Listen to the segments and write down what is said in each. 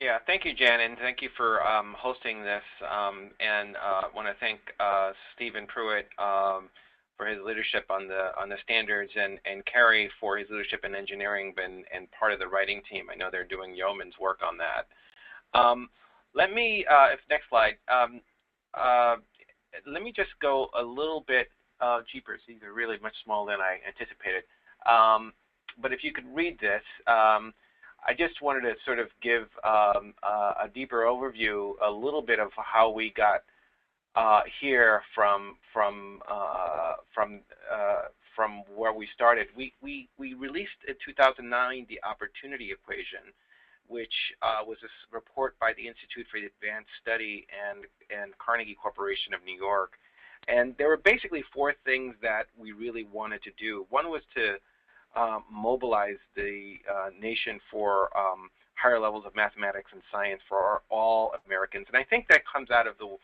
Yeah, thank you, Jen, and thank you for hosting this. And want to thank Stephen Pruitt for his leadership on the standards, and Carrie for his leadership in engineering, and part of the writing team. I know they're doing yeoman's work on that. Let me, if next slide. Let me just go a little bit jeepers. These are really much smaller than I anticipated. But if you could read this. I just wanted to sort of give a deeper overview, a little bit of how we got here from where we started. We released in 2009 the opportunity equation, which was a report by the Institute for the Advanced Study and Carnegie Corporation of New York. And there were basically four things that we really wanted to do. One was to mobilize the nation for higher levels of mathematics and science for all Americans, and I think that comes out of the,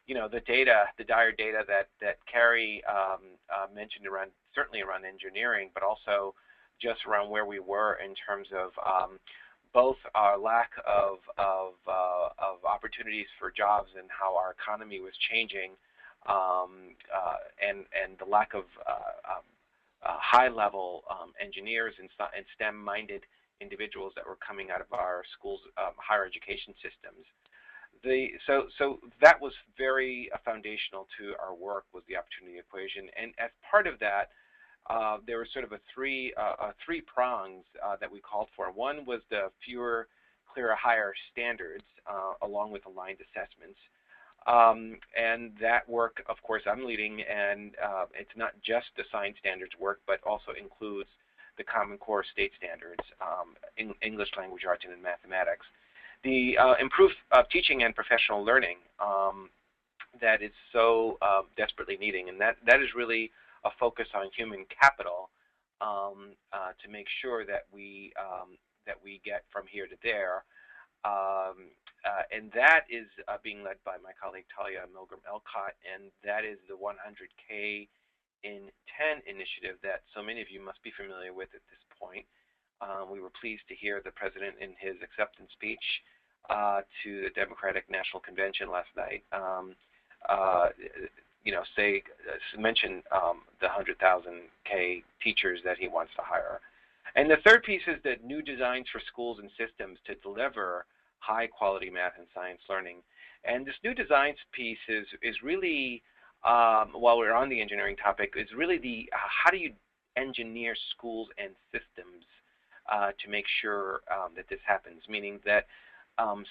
the data, the dire data that Carrie mentioned around, certainly around engineering, but also just around where we were in terms of both our lack of opportunities for jobs and how our economy was changing, and the lack of high-level engineers and STEM-minded individuals that were coming out of our schools, higher education systems. So that was very foundational to our work, was the opportunity equation. And as part of that, there was sort of three prongs that we called for. One was the fewer, clearer, higher standards, along with aligned assessments. And that work, of course, I'm leading, and it's not just the science standards work, but also includes the Common Core state standards, in English language arts and in mathematics. The improved teaching and professional learning that is so desperately needing, and that is really a focus on human capital to make sure that we get from here to there. And that is being led by my colleague Talia Milgram-Elcott, and that is the 100K in 10 initiative that so many of you must be familiar with at this point. We were pleased to hear the president in his acceptance speech to the Democratic National Convention last night, mention the 100,000K teachers that he wants to hire. And the third piece is that new designs for schools and systems to deliver high-quality math and science learning. And this new designs piece is really, while we're on the engineering topic, is really the how do you engineer schools and systems to make sure that this happens, meaning that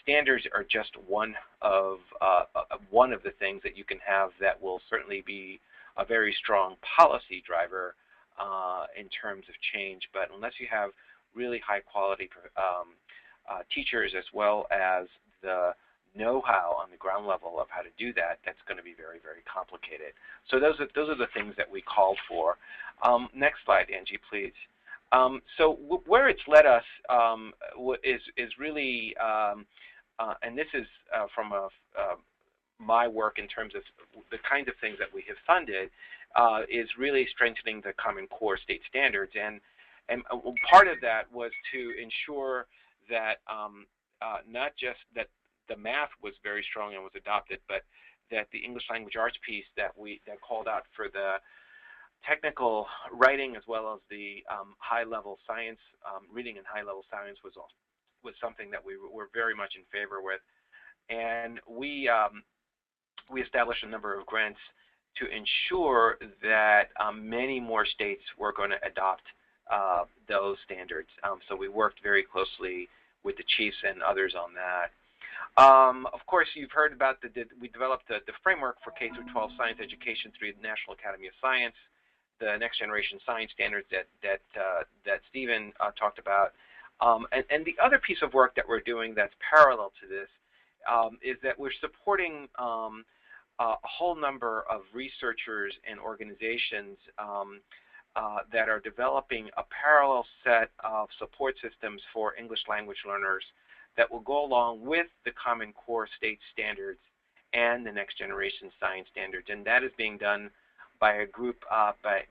standards are just one of the things that you can have that will certainly be a very strong policy driver in terms of change. But unless you have really high-quality teachers, as well as the know-how on the ground level of how to do that, that's going to be very, very complicated. So those are the things that we called for. Next slide, Angie, please. So where it's led us is really, and this is from my work in terms of the kinds of things that we have funded, is really strengthening the Common Core state standards. And part of that was to ensure that not just that the math was very strong and was adopted, but that the English language arts piece that called out for the technical writing, as well as the high-level science reading and high-level science, was something that we were very much in favor with. And we established a number of grants to ensure that many more states were going to adopt those standards. So we worked very closely with the chiefs and others on that. Of course, you've heard about we developed the framework for K-12 science education through the National Academy of Science, the next generation science standards that Stephen talked about. And the other piece of work that we're doing that's parallel to this is that we're supporting a whole number of researchers and organizations that are developing a parallel set of support systems for English language learners that will go along with the Common Core state standards and the next generation science standards. And that is being done by a group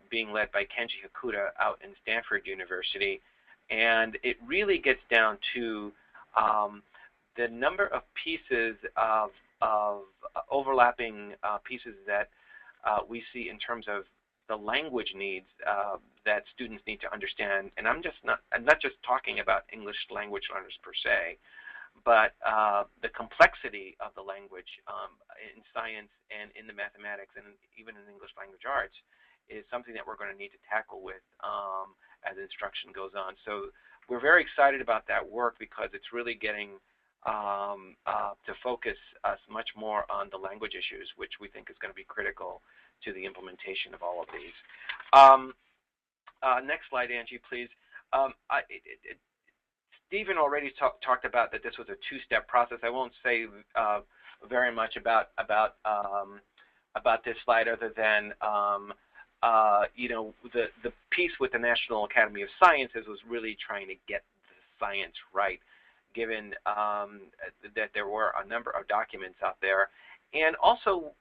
being led by Kenji Hakuda out in Stanford University. And it really gets down to the number of pieces of overlapping pieces that we see in terms of the language needs that students need to understand. And I'm not just talking about English language learners per se, but the complexity of the language in science and in the mathematics and even in English language arts is something that we're going to need to tackle with as instruction goes on. So we're very excited about that work because it's really getting to focus us much more on the language issues, which we think is going to be critical to the implementation of all of these. Next slide, Angie, please. Stephen already talked about that this was a two-step process. I won't say very much about this slide other than you know, the piece with the National Academy of Sciences was really trying to get the science right, given that there were a number of documents out there. And also,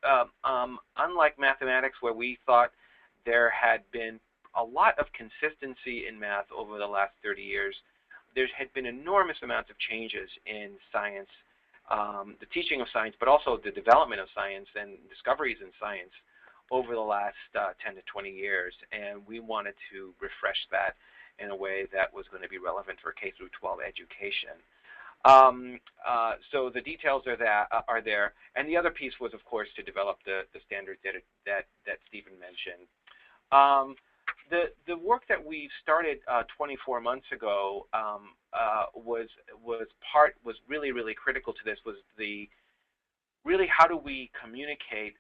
unlike mathematics, where we thought there had been a lot of consistency in math over the last 30 years, there had been enormous amounts of changes in science, the teaching of science, but also the development of science and discoveries in science over the last 10 to 20 years. And we wanted to refresh that in a way that was going to be relevant for K through 12 education. So the details are there, and the other piece was, of course, to develop the standards that Stephen mentioned. The work that we started 24 months ago was really critical to this. Was really how do we communicate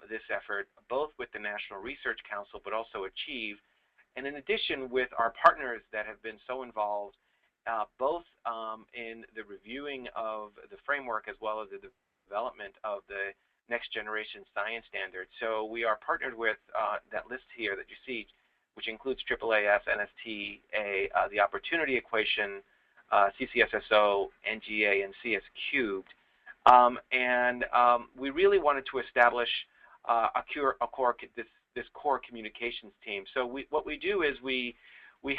this effort both with the National Research Council but also Achieve, and in addition with our partners that have been so involved both in the reviewing of the framework as well as the development of the next generation science standards. So we are partnered with that list here that you see, which includes AAAS, NSTA, the Opportunity Equation, CCSSO, NGA, and CS Cubed. We really wanted to establish this core communications team. So what we do is we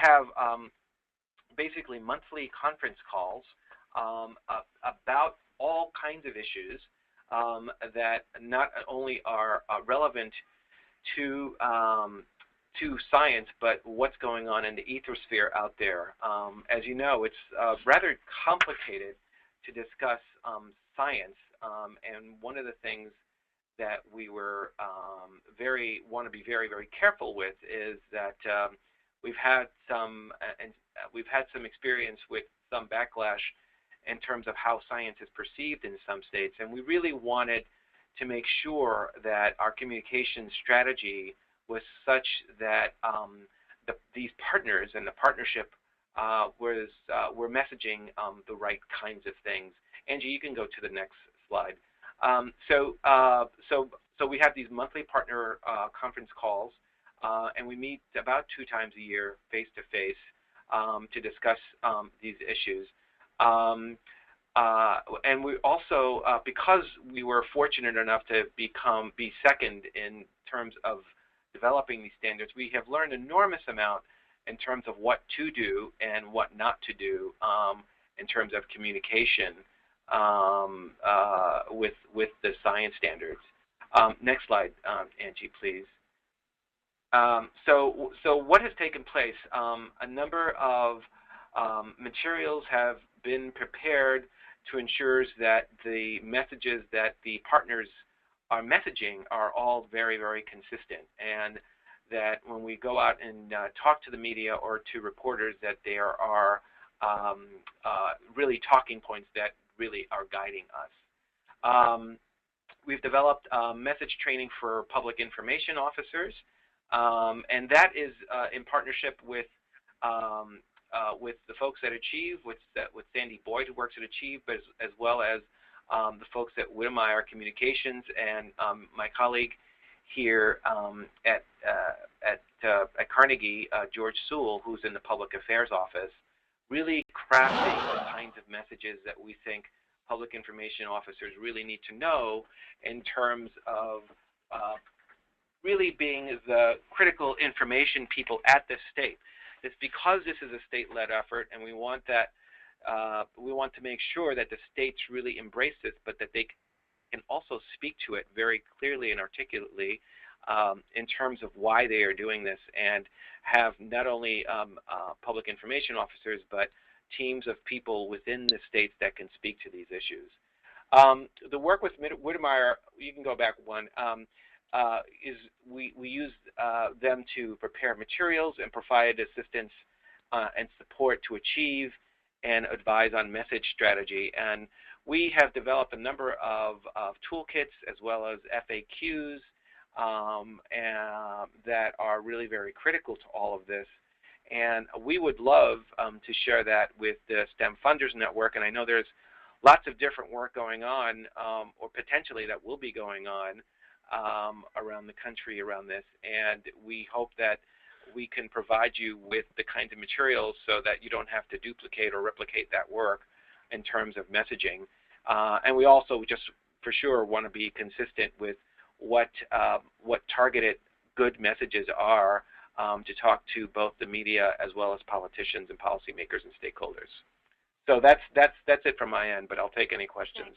have basically monthly conference calls about all kinds of issues that not only are relevant to science, but what's going on in the ethosphere out there. As you know, it's rather complicated to discuss science, and one of the things that we were want to be very careful with is that we've had some experience with some backlash in terms of how science is perceived in some states, and we really wanted to make sure that our communication strategy was such that these partners and the partnership were messaging the right kinds of things. Angie, you can go to the next slide. So we have these monthly partner conference calls, and we meet about 2 times a year face-to-face to discuss these issues. And we also, because we were fortunate enough to be second in terms of developing these standards, we have learned an enormous amount in terms of what to do and what not to do in terms of communication with the science standards. Next slide, Angie, please. So what has taken place? A number of materials have been prepared to ensure that the messages that the partners are messaging are all very consistent, and that when we go out and talk to the media or to reporters, that there are really talking points that really are guiding us. We've developed message training for public information officers, and that is in partnership with the folks at Achieve, with Sandy Boyd, who works at Achieve, but as well as the folks at Whittemire Communications, and my colleague here at Carnegie, George Sewell, who's in the Public Affairs Office, really crafting the kinds of messages that we think public information officers really need to know in terms of really being the critical information people at this state. It's because this is a state-led effort, and we want that we want to make sure that the states really embrace this, but that they can also speak to it very clearly and articulately in terms of why they are doing this, and have not only public information officers, but teams of people within the states that can speak to these issues. The work with Whittemire, you can go back one, is we use them to prepare materials and provide assistance and support to achieve and advise on message strategy. And we have developed a number of toolkits as well as FAQs that are really very critical to all of this. And we would love to share that with the STEM Funders Network. And I know there's lots of different work going on, or potentially that will be going on around the country around this. And we hope that we can provide you with the kinds of materials so that you don't have to duplicate or replicate that work in terms of messaging. And we also just for sure want to be consistent with what targeted good messages are to talk to both the media as well as politicians and policymakers and stakeholders. So that's it from my end, but I'll take any questions.